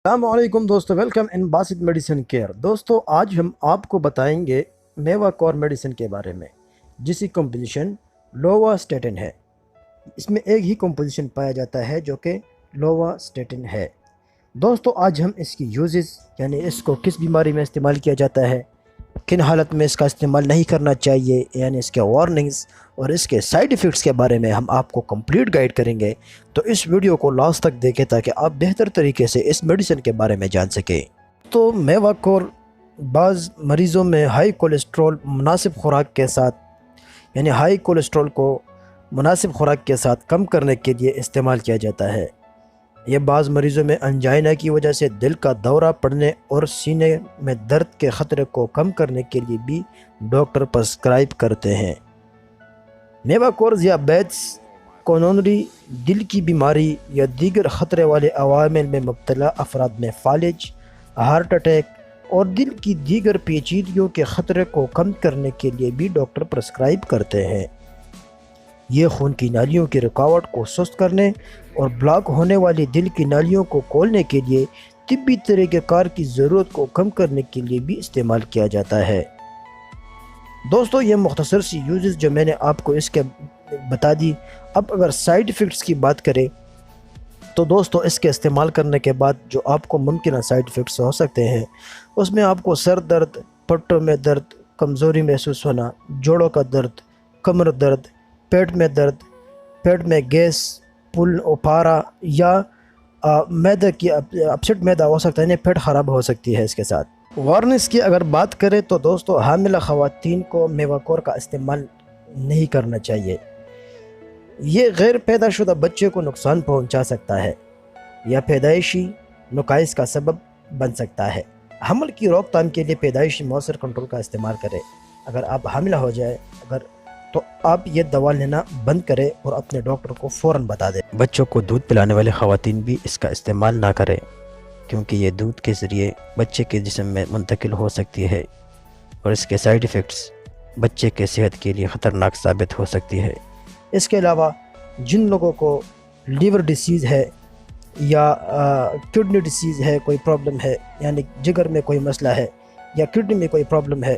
السلام علیکم دوستو، welcome in Basit medicine care. دوستو آج ہم آپ کو بتائیں گے میوا کور میڈیسن کے بارے میں، جس کی کمپوزیشن لوواسٹیٹن ہے۔ اس میں ایک ہی کمپوزیشن پایا جاتا ہے جو کہ لوواسٹیٹن ہے۔ دوستو آج ہم اس کی یوزز یعنی اس کو کس بیماری میں استعمال کیا جاتا ہے، کن حالت میں اس کا استعمال نہیں کرنا چاہیے، یعنی اس کے وارننگز اور اس کے سائیڈ ایفیکٹس کے بارے میں ہم آپ کو کمپلیٹ گائیڈ کریں گے۔ تو اس ویڈیو کو لاسٹ تک دیکھیں تاکہ آپ بہتر طریقے سے اس میڈیسن کے بارے میں جان سکیں۔ تو میوا کور بعض مریضوں میں ہائی کولیسٹرول مناسب خوراک کے ساتھ یعنی ہائی کولیسٹرول کو مناسب خوراک کے ساتھ کم کرنے کے لیے استعمال کیا جاتا ہے۔ یہ بعض مریضوں میں انجائنا کی وجہ سے دل کا دورہ پڑنے اور سینے میں درد کے خطرے کو کم کرنے کے لیے بھی ڈاکٹر پرسکرائب کرتے ہیں۔ میوا کورز یا بیٹس کورونری دل کی بیماری یا دیگر خطرے والے عوامل میں مبتلا افراد میں فالج، ہارٹ اٹیک اور دل کی دیگر پیچیدگیوں کے خطرے کو کم کرنے کے لیے بھی ڈاکٹر پرسکرائب کرتے ہیں۔ یہ خون کی نالیوں کی رکاوٹ کو سست کرنے اور بلاک ہونے والی دل کی نالیوں کو کھولنے کے لیے طبی طریقہ کار کی ضرورت کو کم کرنے کے لیے بھی استعمال کیا جاتا ہے۔ دوستو یہ مختصر سی یوزز جو میں نے آپ کو اس کے بتا دی۔ اب اگر سائیڈ ایفیکٹس کی بات کریں تو دوستو اس کے استعمال کرنے کے بعد جو آپ کو ممکنہ سائیڈ ایفیکٹس ہو سکتے ہیں، اس میں آپ کو سر درد، پٹوں میں درد، کمزوری محسوس ہونا، جوڑوں کا درد، کمر درد، پیٹ میں درد، پیٹ میں گیس، پل اپارا یا معدے کی اپسٹ معدہ ہو سکتا ہے، یعنی پیٹ خراب ہو سکتی ہے۔ اس کے ساتھ وارننگز کی اگر بات کریں تو دوستو حاملہ خواتین کو میوا کور کا استعمال نہیں کرنا چاہیے۔ یہ غیر پیدا شدہ بچے کو نقصان پہنچا سکتا ہے یا پیدائشی نقائص کا سبب بن سکتا ہے۔ حمل کی روک تھام کے لیے پیدائشی مؤثر کنٹرول کا استعمال کریں۔ اگر آپ حاملہ ہو جائے تو آپ یہ دوا لینا بند کریں اور اپنے ڈاکٹر کو فوراً بتا دیں۔ بچوں کو دودھ پلانے والے خواتین بھی اس کا استعمال نہ کریں، کیونکہ یہ دودھ کے ذریعے بچے کے جسم میں منتقل ہو سکتی ہے اور اس کے سائیڈ ایفیکٹس بچے کے صحت کے لیے خطرناک ثابت ہو سکتی ہے۔ اس کے علاوہ جن لوگوں کو لیور ڈیسیز ہے یا کڈنی ڈیسیز ہے، کوئی پرابلم ہے، یعنی جگر میں کوئی مسئلہ ہے یا کڈنی میں کوئی پرابلم ہے،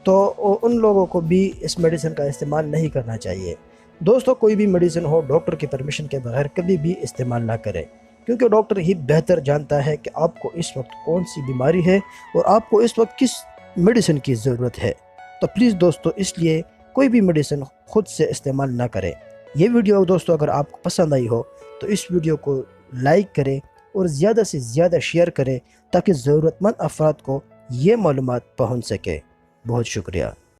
تو ان لوگوں کو بھی اس میڈیسن کا استعمال نہیں کرنا چاہیے۔ دوستو کوئی بھی میڈیسن ہو ڈاکٹر کی پرمیشن کے بغیر کبھی بھی استعمال نہ کریں، کیونکہ ڈاکٹر ہی بہتر جانتا ہے کہ آپ کو اس وقت کون سی بیماری ہے اور آپ کو اس وقت کس میڈیسن کی ضرورت ہے۔ تو پلیز دوستو اس لیے کوئی بھی میڈیسن خود سے استعمال نہ کریں۔ یہ ویڈیو دوستو اگر آپ کو پسند آئی ہو تو اس ویڈیو کو لائک کریں اور زیادہ سے زیادہ شیئر کریں تاکہ ضرورت مند افراد کو یہ معلومات پہنچ سکے۔ بہت شکریہ۔